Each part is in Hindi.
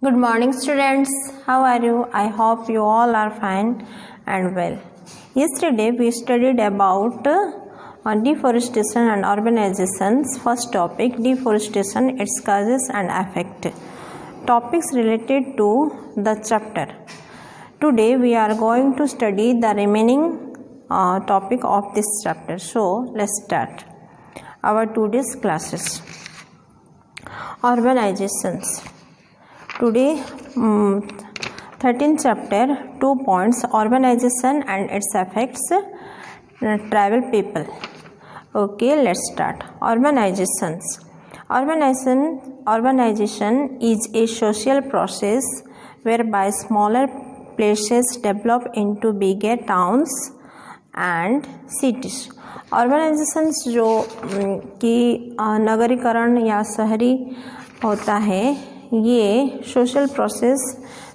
Good morning, students. How are you? I hope you all are fine and well. Yesterday we studied about deforestation and urbanizations. First topic, deforestation, its causes and effect. Topics related to the chapter. Today we are going to study the remaining topic of this chapter. So let's start our today's classes. Urbanizations. Today 13th chapter, 2 points, urbanization and its effects, travel people. Okay, let's start. Urbanization is a social process whereby smaller places develop into bigger towns and cities. Urbanizations जो कि नगरीकरण या शहरी होता है, ये सोशल प्रोसेस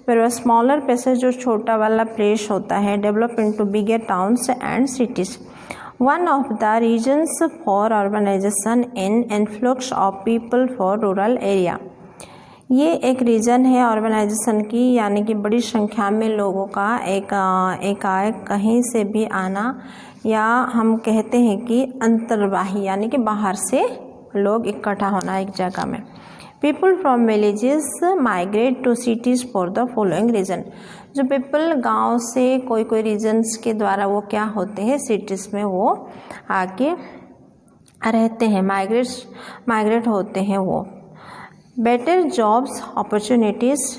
पर स्मॉलर प्लेसेस जो छोटा वाला प्लेस होता है develop into bigger towns and cities. One of the reasons for urbanisation in influx of people for rural area. ये एक रीज़न है अर्बनाइजेशन की, यानी कि बड़ी संख्या में लोगों का एकाएक कहीं से भी आना, या हम कहते हैं कि अंतर्वाही यानी कि बाहर से लोग इकट्ठा होना एक जगह में. People from villages migrate to cities for the following reason. जो पीपल गांव से कोई रीजन्स के द्वारा वो क्या होते हैं, सिटीज़ में वो आके रहते हैं, माइग्रेट होते हैं वो. बेटर जॉब्स अपॉर्चुनिटीज़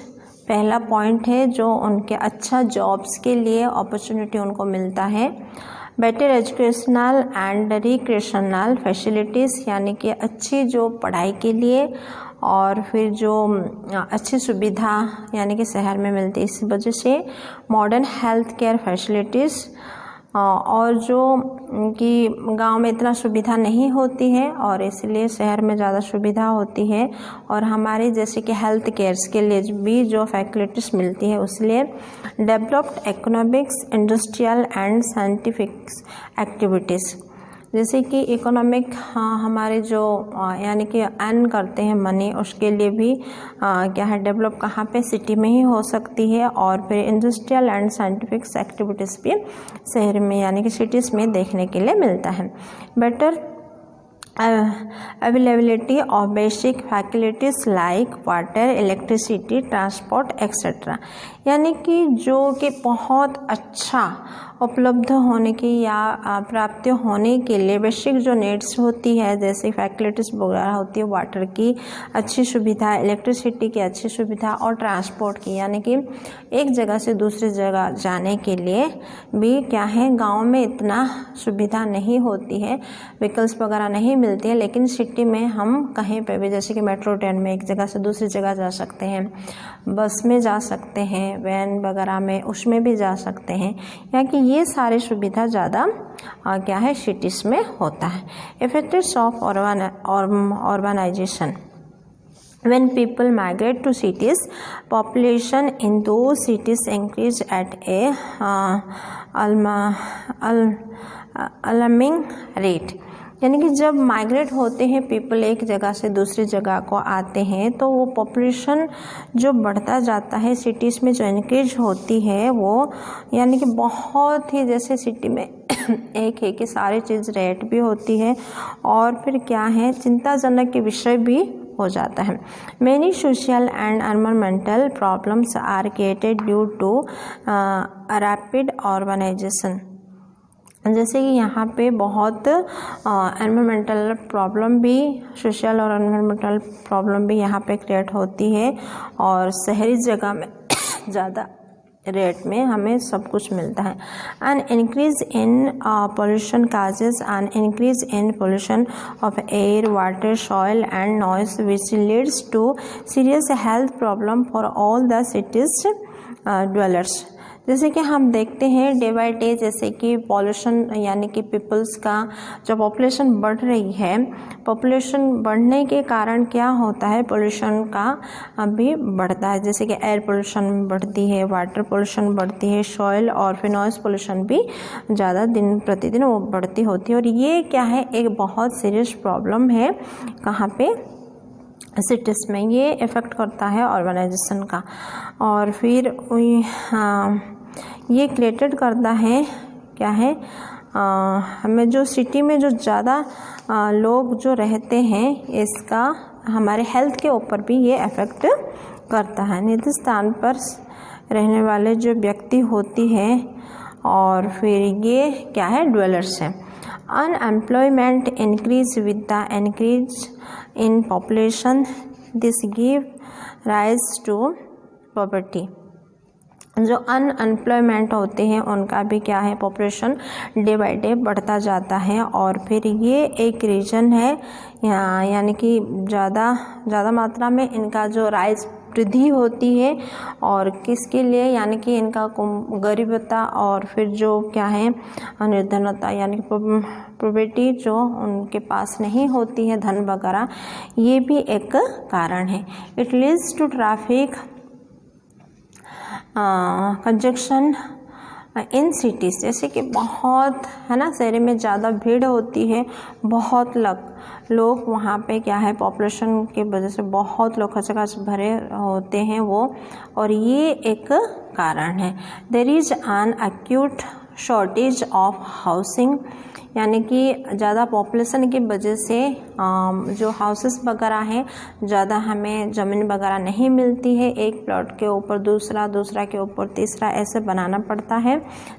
पहला पॉइंट है, जो उनके अच्छा जॉब्स के लिए अपॉर्चुनिटी उनको मिलता है. Better educational and recreational facilities, यानी कि अच्छी जो पढ़ाई के लिए और फिर जो अच्छी सुविधा यानी कि शहर में मिलती है, इस वजह से मॉडर्न हेल्थ केयर फैसिलिटीज़, और जो कि गांव में इतना सुविधा नहीं होती है और इसलिए शहर में ज़्यादा सुविधा होती है, और हमारे जैसे कि हेल्थ केयर्स के लिए भी जो फैसिलिटीज़ मिलती है, उसलिए developed economics, industrial and scientific activities. जैसे कि इकोनॉमिक हमारे जो यानी कि अर्न करते हैं मनी, उसके लिए भी क्या है डेवलप कहाँ पे, सिटी में ही हो सकती है, और फिर इंडस्ट्रियल एंड साइंटिफिक एक्टिविटीज़ भी शहर में यानी कि सिटीज़ में देखने के लिए मिलता है. Better availability of basic facilities like water, electricity, transport etcetera, यानी कि जो कि बहुत अच्छा उपलब्ध होने की या प्राप्ति होने के लिए बेसिक जो नीड्स होती है, जैसे फैसिलिटीज़ वगैरह होती है, वाटर की अच्छी सुविधा, इलेक्ट्रिसिटी की अच्छी सुविधा और ट्रांसपोर्ट की, यानी कि एक जगह से दूसरी जगह जाने के लिए भी क्या है, गांव में इतना सुविधा नहीं होती है, व्हीकल्स वगैरह नहीं मिलती है, लेकिन सिटी में हम कहीं पे भी जैसे कि मेट्रो ट्रेन में एक जगह से दूसरी जगह जा सकते हैं, बस में जा सकते हैं, वैन वगैरह में उसमें भी जा सकते हैं, या कि ये सारी सुविधा ज़्यादा क्या है सिटीज़ में होता है. Effects of urbanization. When people migrate to cities, population in those cities increase at a alarming rate. यानी कि जब माइग्रेट होते हैं पीपल, एक जगह से दूसरी जगह को आते हैं, तो वो पॉपुलेशन जो बढ़ता जाता है सिटीज़ में, जो इंक्रीज होती है वो यानी कि बहुत ही, जैसे सिटी में एक है कि सारी चीज़ रेट भी होती है, और फिर क्या है चिंताजनक के विषय भी हो जाता है. Many social and environmental problems are created due to rapid urbanisation. जैसे कि यहाँ पे बहुत एनवायरमेंटल प्रॉब्लम भी, सोशल और एनवायरमेंटल प्रॉब्लम भी यहाँ पे क्रिएट होती है, और शहरी जगह में ज़्यादा रेट में हमें सब कुछ मिलता है. An increase in pollution causes an increase in pollution of air, water, soil and noise which leads to serious health problem for all the cities dwellers. जैसे कि हम देखते हैं डे बाय डे, जैसे कि पॉल्यूशन यानी कि पीपल्स का जो पॉपुलेशन बढ़ रही है, पॉपुलेशन बढ़ने के कारण क्या होता है, पोल्यूशन का भी बढ़ता है. जैसे कि एयर पोल्यूशन बढ़ती है, वाटर पोल्यूशन बढ़ती है, सॉइल और फिर नॉइस पोल्यूशन भी ज़्यादा दिन प्रतिदिन वो बढ़ती होती है. और ये क्या है, एक बहुत सीरियस प्रॉब्लम है कहाँ पे, सिटीज़ में, ये इफ़ेक्ट करता है अर्बनाइजेशन का। और फिर ये क्रिएटेड करता है क्या है, हमें जो सिटी में जो ज़्यादा लोग जो रहते हैं, इसका हमारे हेल्थ के ऊपर भी ये इफ़ेक्ट करता है। निजी स्थान पर रहने वाले जो व्यक्ति होती है, और फिर ये क्या है, ड्वेलर्स हैं। Unemployment increase with the increase in population, this give rise to poverty. जो अनएम्प्लॉयमेंट होते हैं उनका भी क्या है, पॉपुलेशन डे बाय डे बढ़ता जाता है। और फिर ये एक रीज़न है, यानी कि ज़्यादा मात्रा में इनका जो राइज वृद्धि होती है। और किसके लिए, यानी कि इनका गरीबता और फिर जो क्या है, निर्धनता, यानी पॉवर्टी जो उनके पास नहीं होती है, धन वगैरह, ये भी एक कारण है। It leads to traffic congestion in cities, जैसे कि बहुत है ना, शहर में ज़्यादा भीड़ होती है, बहुत लोग वहाँ पे क्या है, पॉपुलेशन की वजह से बहुत लोग खचाखच भरे होते हैं वो, और ये एक कारण है। There is an acute shortage of housing, यानी कि ज़्यादा पॉपुलेशन की वजह से जो हाउसेस वगैरह हैं, ज़्यादा हमें ज़मीन वगैरह नहीं मिलती है, एक प्लॉट के ऊपर दूसरा, दूसरा के ऊपर तीसरा, ऐसे बनाना पड़ता है।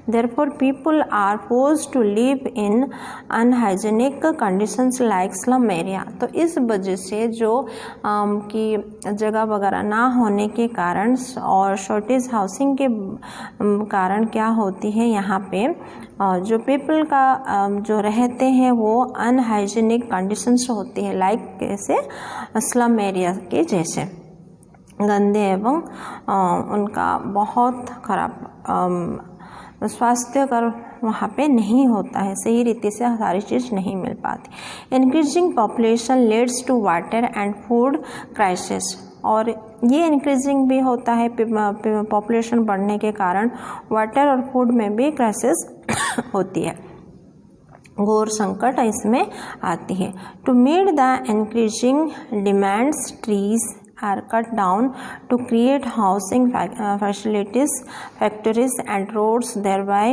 Therefore people are forced to live in unhygienic conditions like slum area. तो इस वजह से जो कि जगह वगैरह ना होने के कारण और शॉर्टेज हाउसिंग के कारण क्या होती है, यहाँ पे जो पीपल का जो रहते हैं वो अनहाइजीनिक कंडीशंस होती है, लाइक कैसे, स्लम एरिया के जैसे गंदे एवं उनका बहुत खराब स्वास्थ्यकर वहाँ पे नहीं होता है, सही रीति से सारी चीज़ नहीं मिल पाती। Increasing population leads to water and food crisis, और ये इंक्रीजिंग भी होता है, पॉपुलेशन बढ़ने के कारण वाटर और फूड में भी क्राइसिस होती है, घोर संकट इसमें आती है। To meet the increasing demands, trees are cut down to create housing facilities, factories and roads, thereby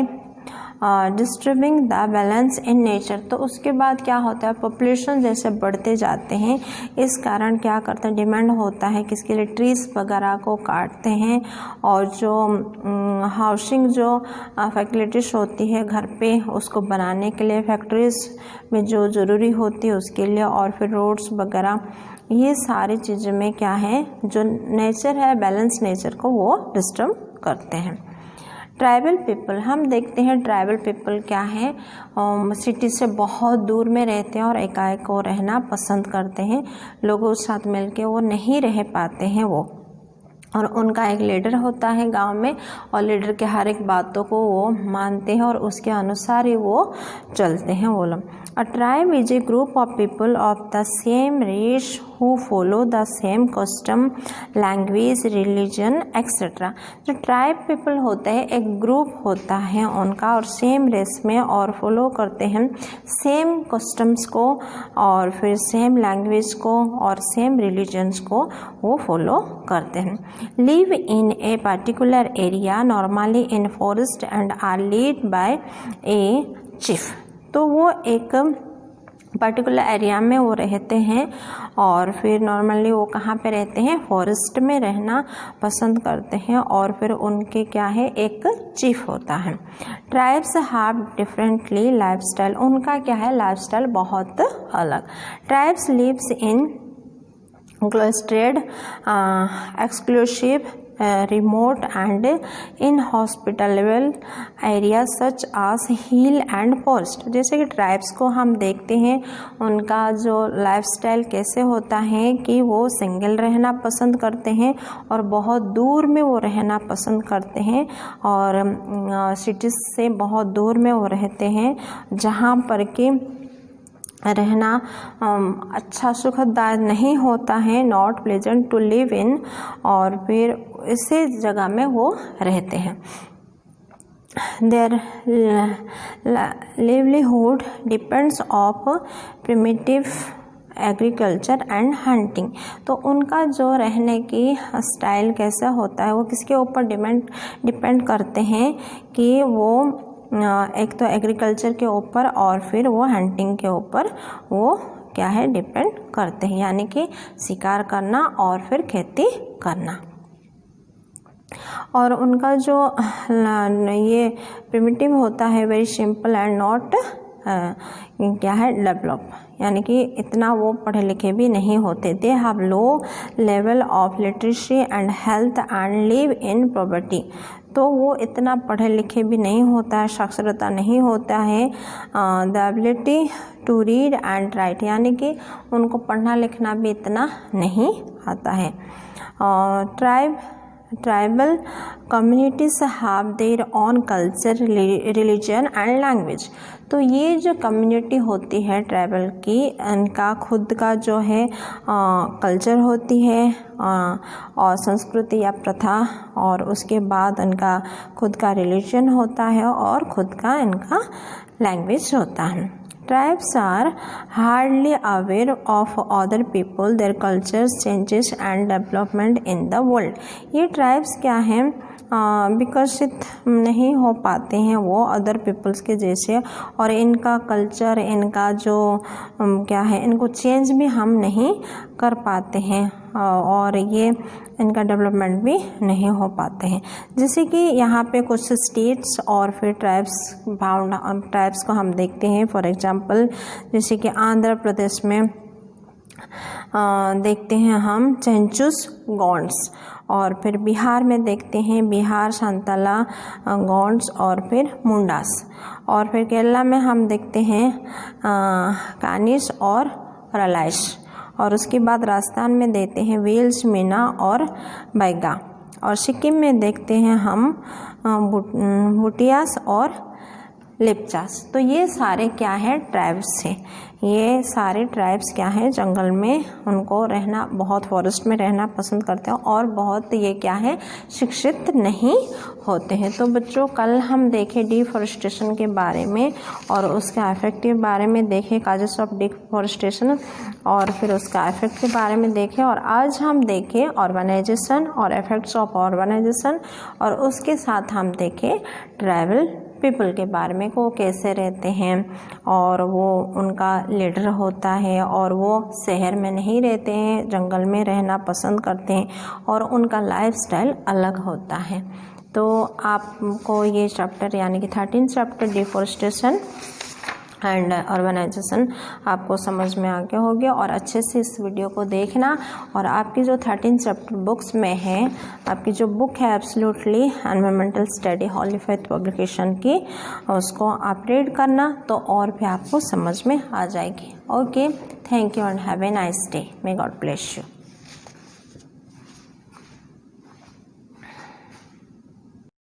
disturbing the balance in nature. तो उसके बाद क्या होता है, पॉपुलेशन जैसे बढ़ते जाते हैं, इस कारण क्या करते हैं, डिमांड होता है किसके लिए, ट्रीज़ वगैरह को काटते हैं, और जो हाउसिंग जो फैसिलिटीज़ होती है घर पे, उसको बनाने के लिए, फैक्ट्रीज़ में जो ज़रूरी होती है उसके लिए, और फिर रोड्स वगैरह, ये सारी चीज़ें में क्या है, जो नेचर है, बैलेंस नेचर को वो डिस्टर्ब करते हैं। ट्राइबल पीपल, हम देखते हैं ट्राइबल पीपल क्या है, सिटी से बहुत दूर में रहते हैं और एकाएक को रहना पसंद करते हैं, लोगों के साथ मिलके वो नहीं रह पाते हैं वो, और उनका एक लीडर होता है गांव में, और लीडर के हर एक बातों को वो मानते हैं और उसके अनुसार ही वो चलते हैं वो लोग। A tribe is a group of people of the same race who follow the same custom, language, religion etcetera. जो ट्राइब पीपल होते हैं, एक ग्रुप होता है उनका, और सेम रेस में, और फॉलो करते हैं सेम कस्टम्स को, और फिर सेम लैंग्वेज को और सेम रिलीजन्स को वो फॉलो करते हैं। Live in a particular area, normally in forest, and are lead by a chief. तो वो एक पर्टिकुलर एरिया में वो रहते हैं, और फिर नॉर्मली वो कहाँ पे रहते हैं, फॉरेस्ट में रहना पसंद करते हैं, और फिर उनके क्या है, एक चीफ होता है। ट्राइब्स हैव डिफरेंटली लाइफस्टाइल, उनका क्या है, लाइफस्टाइल बहुत अलग। Tribes lives in clustered, exclusive, remote and inhospitable areas such as hill and forest। जैसे कि ट्राइब्स को हम देखते हैं, उनका जो लाइफस्टाइल कैसे होता है कि वो सिंगल रहना पसंद करते हैं और बहुत दूर में वो रहना पसंद करते हैं, और सिटीज़ से बहुत दूर में वो रहते हैं, जहाँ पर कि रहना अच्छा सुखदायक नहीं होता है, not pleasant to live in, और फिर इसी जगह में वो रहते हैं। Their livelihood depends of primitive agriculture and hunting. तो उनका जो रहने की स्टाइल कैसा होता है वो किसके ऊपर डिपेंड करते हैं कि वो एक तो एग्रीकल्चर के ऊपर और फिर वो हंटिंग के ऊपर वो क्या है डिपेंड करते हैं, यानी कि शिकार करना और फिर खेती करना। और उनका जो ये प्रिमिटिव होता है वेरी सिंपल एंड नॉट क्या है डेवलप, यानी कि इतना वो पढ़े लिखे भी नहीं होते। They have low level of literacy and health and live in poverty. तो वो इतना पढ़े लिखे भी नहीं होता है, साक्षरता नहीं होता है। The ability to read and write, यानी कि उनको पढ़ना लिखना भी इतना नहीं आता है। Tribal communities have their own culture, religion and language. तो ये जो कम्युनिटी होती है ट्राइबल की, इनका खुद का जो है कल्चर होती है और संस्कृति या प्रथा, और उसके बाद इनका खुद का रिलीजन होता है और खुद का इनका लैंग्वेज होता है। Tribes are hardly aware of other people, their cultures, changes and development in the world। ये ट्राइब्स क्या हैं, विकसित नहीं हो पाते हैं वो अदर पीपल्स के जैसे, और इनका कल्चर, इनका जो क्या है, इनको चेंज भी हम नहीं कर पाते हैं और ये इनका डेवलपमेंट भी नहीं हो पाते हैं। जैसे कि यहाँ पे कुछ स्टेट्स और फिर ट्राइब्स को हम देखते हैं। फॉर एग्जांपल जैसे कि आंध्र प्रदेश में देखते हैं हम चेंचुस गॉन्ड्स, और फिर बिहार में देखते हैं बिहार संताला गॉन्ड्स और फिर मुंडास, और फिर केरला में हम देखते हैं कानिस और रलाइश, और उसके बाद राजस्थान में देते हैं वेल्स, मीना और बैगा, और सिक्किम में देखते हैं हम भूटियास और लेप्चास। तो ये सारे क्या है ट्राइब्स हैं। ये सारे ट्राइब्स क्या है जंगल में उनको रहना, बहुत फॉरेस्ट में रहना पसंद करते हैं और बहुत ये क्या है शिक्षित नहीं होते हैं। तो बच्चों कल हम देखें डिफॉरेस्टेशन के बारे में और उसका इफेक्ट के बारे में देखें, काजेस ऑफ डिफॉरेस्टेशन, और फिर उसका इफेक्ट के बारे में देखें। और आज हम देखें ऑर्गेनाइजेशन और इफेक्ट्स ऑफ ऑर्गेनाइजेशन, और उसके साथ हम देखें ट्राइबल पीपल के बारे में, को कैसे रहते हैं और वो उनका लीडर होता है और वो शहर में नहीं रहते हैं, जंगल में रहना पसंद करते हैं और उनका लाइफस्टाइल अलग होता है। तो आपको ये चैप्टर यानी कि 13 चैप्टर डिफॉरेस्टेशन एंड ऑर्गेनाइजेशन आपको समझ में आ गया होगा। और अच्छे से इस वीडियो को देखना, और आपकी जो 13 चैप्टर बुक्स में है, आपकी जो बुक है absolutely environmental study Holi faith publication की, उसको आप रीड करना तो और भी आपको समझ में आ जाएगी। Okay, thank you and have a nice day. May God bless you.